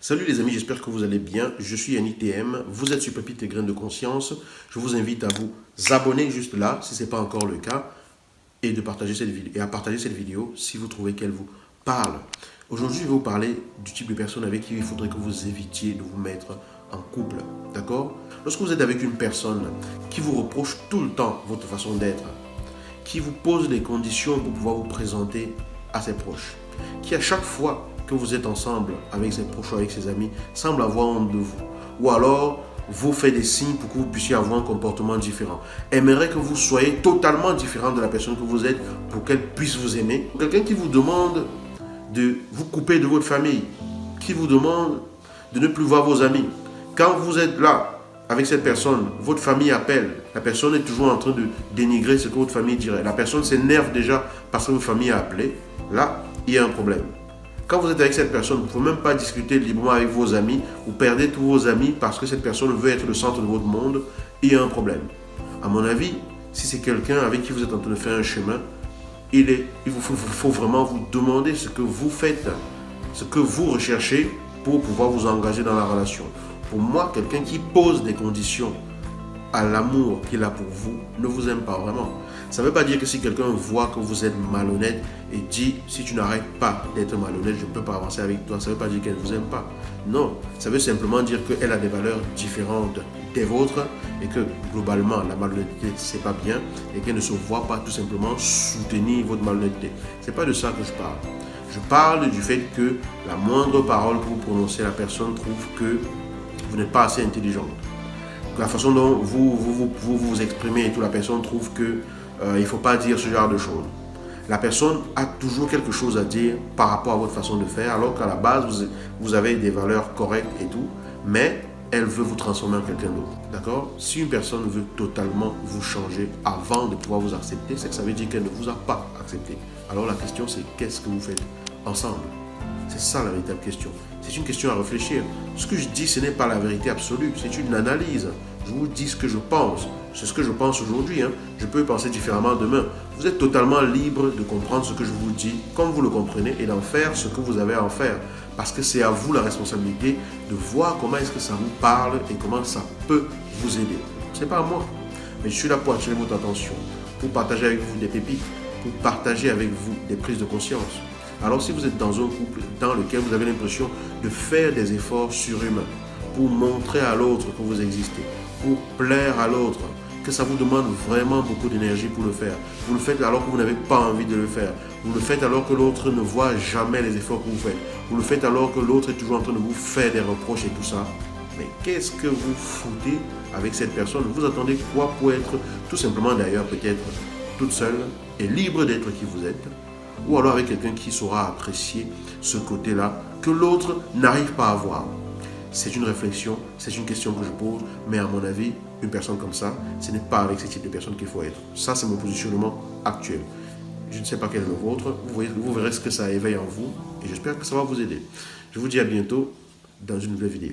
Salut les amis, j'espère que vous allez bien. Je suis Yannick TM, vous êtes sur Pépites et Graines de Conscience. Je vous invite à vous abonner juste là, si ce n'est pas encore le cas, et de partager cette vidéo, et à partager cette vidéo si vous trouvez qu'elle vous parle. Aujourd'hui, je vais vous parler du type de personne avec qui il faudrait que vous évitiez de vous mettre en couple. D'accord? Lorsque vous êtes avec une personne qui vous reproche tout le temps votre façon d'être, qui vous pose des conditions pour pouvoir vous présenter à ses proches, qui à chaque fois que vous êtes ensemble avec ses proches ou avec ses amis, semble avoir honte de vous. Ou alors, vous fait des signes pour que vous puissiez avoir un comportement différent. Aimerait que vous soyez totalement différent de la personne que vous êtes pour qu'elle puisse vous aimer. Quelqu'un qui vous demande de vous couper de votre famille, qui vous demande de ne plus voir vos amis. Quand vous êtes là avec cette personne, votre famille appelle, la personne est toujours en train de dénigrer ce que votre famille dirait. La personne s'énerve déjà parce que votre famille a appelé. Là, il y a un problème. Quand vous êtes avec cette personne, vous ne pouvez même pas discuter librement avec vos amis. Vous perdez tous vos amis parce que cette personne veut être le centre de votre monde. Il y a un problème. À mon avis, si c'est quelqu'un avec qui vous êtes en train de faire un chemin, il vous faut vraiment vous demander ce que vous faites, ce que vous recherchez pour pouvoir vous engager dans la relation. Pour moi, quelqu'un qui pose des conditions à l'amour qu'il a pour vous ne vous aime pas vraiment. Ça ne veut pas dire que si quelqu'un voit que vous êtes malhonnête et dit si tu n'arrêtes pas d'être malhonnête, je ne peux pas avancer avec toi, ça ne veut pas dire qu'elle ne vous aime pas. Non, ça veut simplement dire qu'elle a des valeurs différentes des vôtres et que globalement la malhonnêteté c'est pas bien et qu'elle ne se voit pas tout simplement soutenir votre malhonnêteté. C'est pas de ça que je parle. Je parle du fait que la moindre parole que vous prononcez, la personne trouve que vous n'êtes pas assez intelligente. La façon dont vous exprimez et tout, la personne trouve que il ne faut pas dire ce genre de choses. La personne a toujours quelque chose à dire par rapport à votre façon de faire, alors qu'à la base, vous avez des valeurs correctes et tout, mais elle veut vous transformer en quelqu'un d'autre. D'accord? Si une personne veut totalement vous changer avant de pouvoir vous accepter, c'est que ça veut dire qu'elle ne vous a pas accepté. Alors la question, c'est qu'est-ce que vous faites ensemble? C'est ça la véritable question. C'est une question à réfléchir. Ce que je dis, ce n'est pas la vérité absolue, c'est une analyse. Je vous dis ce que je pense. C'est ce que je pense aujourd'hui. Je peux penser différemment demain. Vous êtes totalement libre de comprendre ce que je vous dis, comme vous le comprenez, et d'en faire ce que vous avez à en faire. Parce que c'est à vous la responsabilité de voir comment est-ce que ça vous parle et comment ça peut vous aider. Ce n'est pas à moi. Mais je suis là pour attirer votre attention, pour partager avec vous des pépites, pour partager avec vous des prises de conscience. Alors si vous êtes dans un couple dans lequel vous avez l'impression de faire des efforts surhumains pour montrer à l'autre que vous existez, pour plaire à l'autre, que ça vous demande vraiment beaucoup d'énergie pour le faire. Vous le faites alors que vous n'avez pas envie de le faire. Vous le faites alors que l'autre ne voit jamais les efforts que vous faites. Vous le faites alors que l'autre est toujours en train de vous faire des reproches et tout ça. Mais qu'est-ce que vous foutez avec cette personne? Vous attendez quoi pour être tout simplement d'ailleurs peut-être toute seule et libre d'être qui vous êtes? Ou alors avec quelqu'un qui saura apprécier ce côté-là que l'autre n'arrive pas à voir. C'est une réflexion, c'est une question que je pose, mais à mon avis, une personne comme ça, ce n'est pas avec ce type de personne qu'il faut être. Ça, c'est mon positionnement actuel. Je ne sais pas quel est le vôtre, vous verrez ce que ça éveille en vous, et j'espère que ça va vous aider. Je vous dis à bientôt dans une nouvelle vidéo.